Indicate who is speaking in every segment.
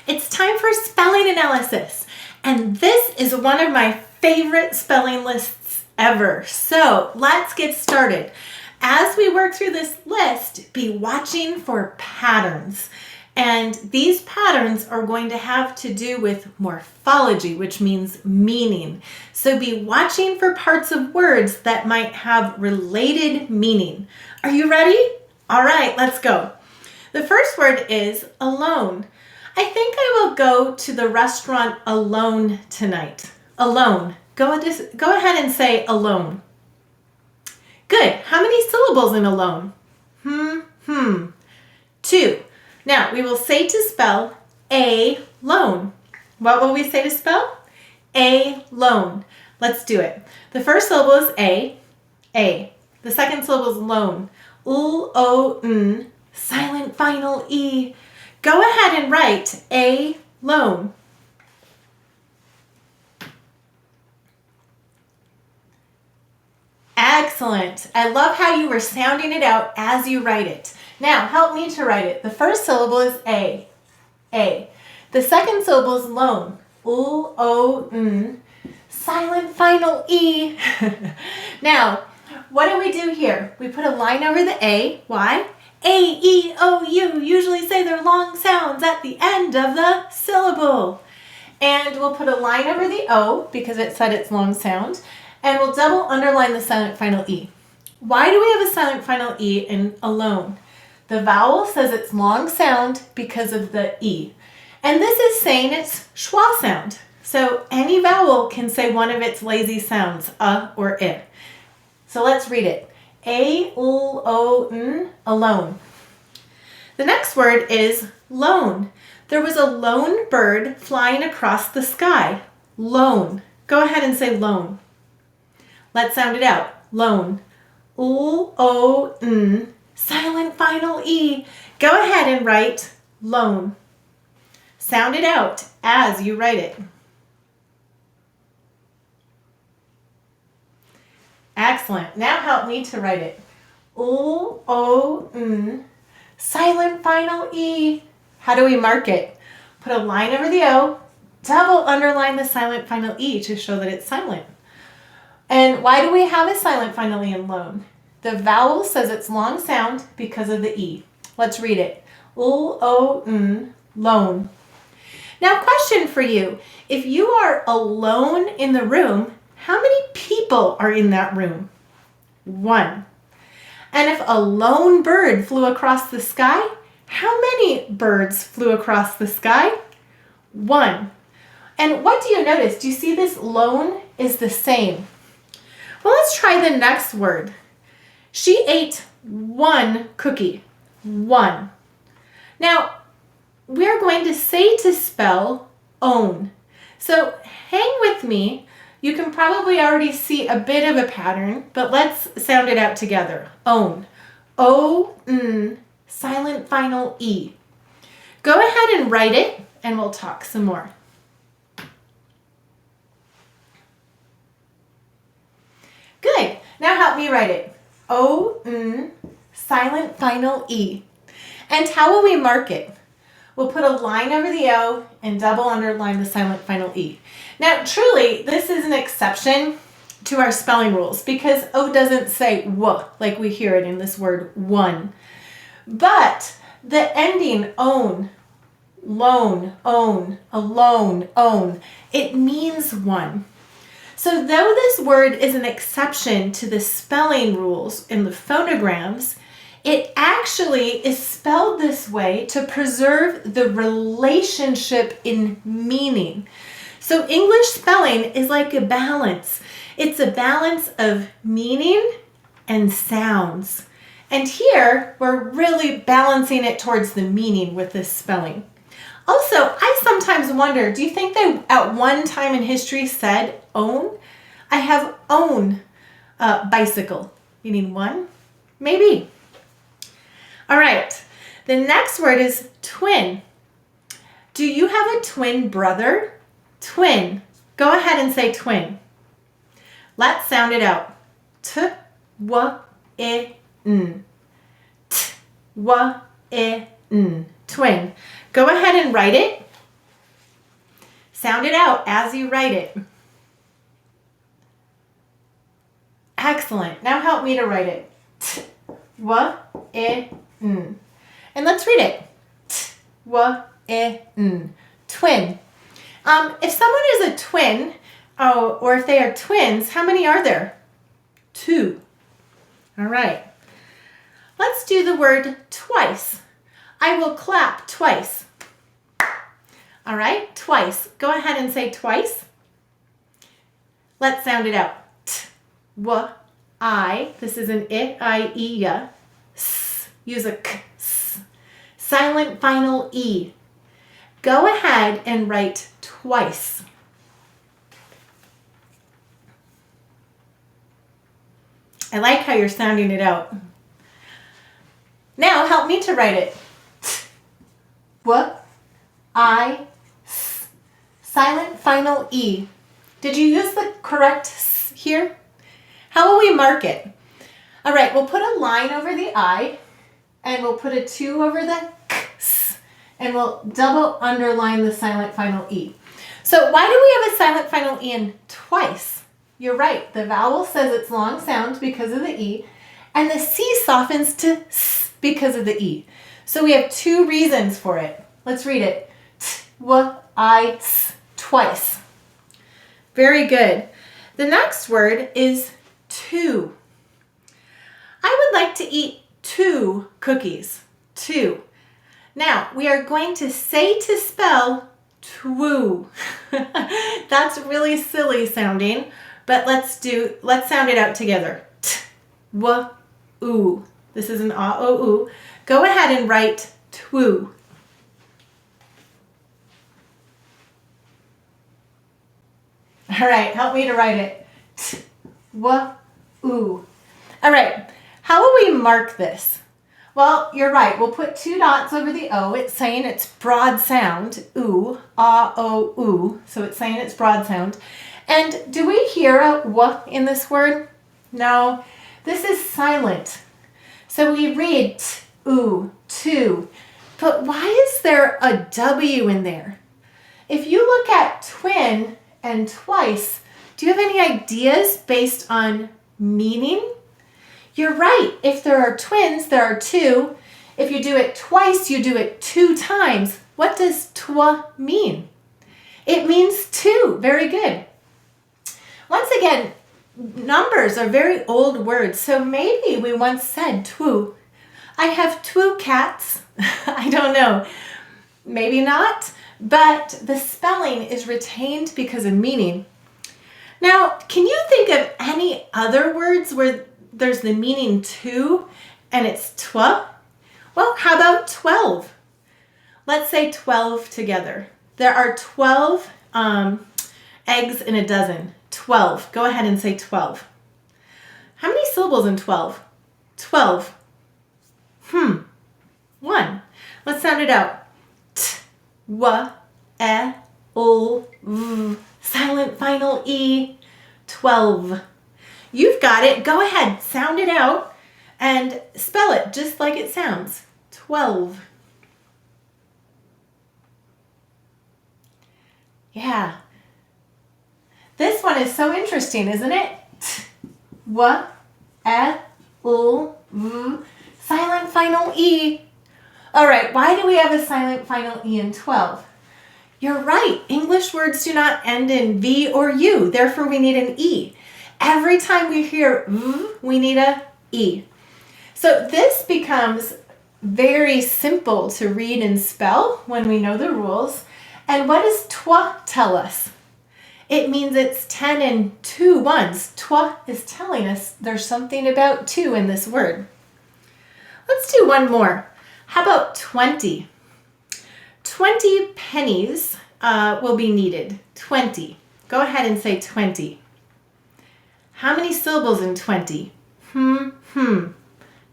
Speaker 1: It's time for spelling analysis. And this is one of my favorite spelling lists ever. So let's get started. As we work through this list, be watching for patterns. And these patterns are going to have to do with morphology, which means meaning. So be watching for parts of words that might have related meaning. Are you ready? All right, let's go. The first word is alone. I think I will go to the restaurant alone tonight. Alone. Go ahead and say alone. Good. How many syllables in alone? Two. Now, we will say to spell a-lone. What will we say to spell? A-lone. Let's do it. The first syllable is a. The second syllable is lone. L-O-N, silent final E. Go ahead and write a-lone. Excellent. I love how you were sounding it out as you write it. Now, help me to write it. The first syllable is a. The second syllable is lone. L-O-N, silent final E. Now, what do we do here? We put a line over the A. Why? A-E-O-U usually say their long sounds at the end of the syllable. And we'll put a line over the O because it said its long sound. And we'll double underline the silent final E. Why do we have a silent final E in alone? The vowel says its long sound because of the E. And this is saying it's schwa sound. So any vowel can say one of its lazy sounds, or I. So let's read it. A-L-O-N, alone. The next word is lone. There was a lone bird flying across the sky. Lone. Go ahead and say lone. Let's sound it out. Lone. L-O-N, silent final E. Go ahead and write lone. Sound it out as you write it. Excellent. Now help me to write it. L-O-N, silent final E. How do we mark it? Put a line over the O, double underline the silent final E to show that it's silent. And why do we have a silent final E in lone? The vowel says its long sound because of the E. Let's read it. L-O-N, lone. Now, question for you. If you are alone in the room, how many people are in that room? One. And if a lone bird flew across the sky, how many birds flew across the sky? One. And what do you notice? Do you see this lone is the same? Well, let's try the next word. She ate one cookie. One. Now, we're going to say to spell own. So hang with me. You can probably already see a bit of a pattern, but let's sound it out together. Own. O-N, silent final E. Go ahead and write it, and we'll talk some more. Good. Now help me write it. O-N, silent final E. And how will we mark it? We'll put a line over the O and double underline the silent final E. Now, truly, this is an exception to our spelling rules because O doesn't say W like we hear it in this word one. But the ending own, lone, own, alone, own, it means one. So though this word is an exception to the spelling rules in the phonograms, it actually is spelled this way to preserve the relationship in meaning. So English spelling is like a balance. It's a balance of meaning and sounds. And here, we're really balancing it towards the meaning with this spelling. Also, I sometimes wonder, do you think they at one time in history said own? I have own bicycle, meaning one? Maybe. All right, the next word is twin. Do you have a twin brother? Twin. Go ahead and say twin. Let's sound it out. T-w-i-n. T-w-i-n. Twin. Go ahead and write it. Sound it out as you write it. Excellent. Now help me to write it. T-w-i-n. And let's read it. T-w-i-n. Twin. If someone is a twin, or if they are twins, how many are there? 2. All right. Let's do the word twice. I will clap twice. All right, twice. Go ahead and say twice. Let's sound it out. T-w-I. This is an I-E-ya. S. Use a k. S. Silent final E. Go ahead and write twice. I like how you're sounding it out. Now help me to write it. T-w-I-s. Silent final E. Did you use the correct S here? How will we mark it? All right, we'll put a line over the I, and we'll put a 2 over the K, and we'll double underline the silent final E. So why do we have a silent final E in twice? You're right, the vowel says it's long sound because of the E, and the C softens to S because of the E. So we have 2 reasons for it. Let's read it. T-w-I-s, twice. Very good. The next word is 2. I would like to eat 2 cookies. 2. Now, we are going to say to spell twoo. That's really silly sounding, but let's sound it out together. T-w-oo. This is an a-o-oo. Go ahead and write twoo. All right, help me to write it. T-w-oo. All right, how will we mark this? Well, you're right. We'll put 2 dots over the O. It's saying it's broad sound. Oo, a-o, oo. So it's saying it's broad sound. And do we hear a w in this word? No, this is silent. So we read t-oo, 2. But why is there a W in there? If you look at twin and twice, do you have any ideas based on meaning? You're right. If there are twins, there are 2. If you do it twice, you do it 2 times. What does twa mean? It means 2. Very good. Once again, numbers are very old words, so maybe we once said twoo. I have 2 cats. I don't know. Maybe not, but the spelling is retained because of meaning. Now, can you think of any other words where there's the meaning 2 and it's twa? Well, how about 12? Let's say 12 together. There are 12 eggs in a dozen. 12. Go ahead and say 12. How many syllables in 12? 12. 1. Let's sound it out. T, w, e, l, v. Silent final E. 12. You've got it. Go ahead, sound it out and spell it just like it sounds. 12. Yeah. This one is so interesting, isn't it? T, w, e, l, v. Silent final E. All right, why do we have a silent final E in 12? You're right. English words do not end in V or U. Therefore, we need an E. Every time we hear V, we need a E. So this becomes very simple to read and spell when we know the rules. And what does twa tell us? It means it's 10 and 2 ones. Twa is telling us there's something about 2 in this word. Let's do one more. How about 20? 20 pennies will be needed. 20. Go ahead and say 20. How many syllables in 20?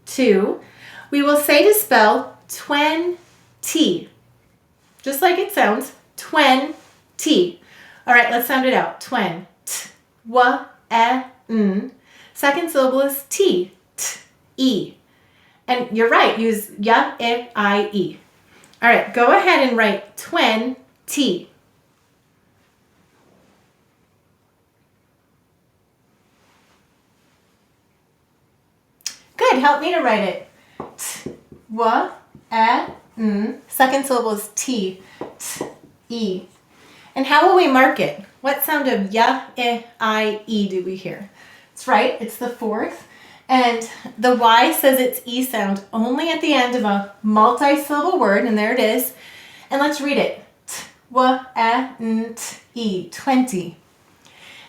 Speaker 1: 2. We will say to spell twen-ty. Just like it sounds. Twen-ty. All right, let's sound it out. Twen. T-w-e-n. Second syllable is T. T-e. And you're right, use ya, I, e. All right, go ahead and write twen-ty. Good. Help me to write it. T, w, e, n. Second syllable is T. T, E. And how will we mark it? What sound of y, I, e do we hear? That's right. It's the fourth. And the Y says its E sound only at the end of a multi-syllable word, and there it is. And let's read it. T, w, e, n, t, e, 20.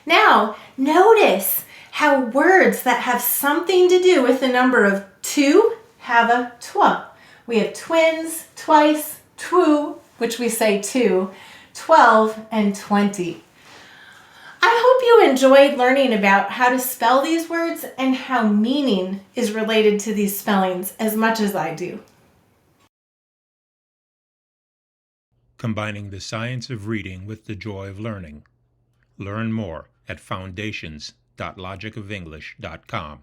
Speaker 1: Now, notice how words that have something to do with the number of 2 have a twa. We have twins, twice, two, which we say 2, 12, and 20. I hope you enjoyed learning about how to spell these words and how meaning is related to these spellings as much as I do.
Speaker 2: Combining the science of reading with the joy of learning. Learn more at foundations.logicoфenglish.com.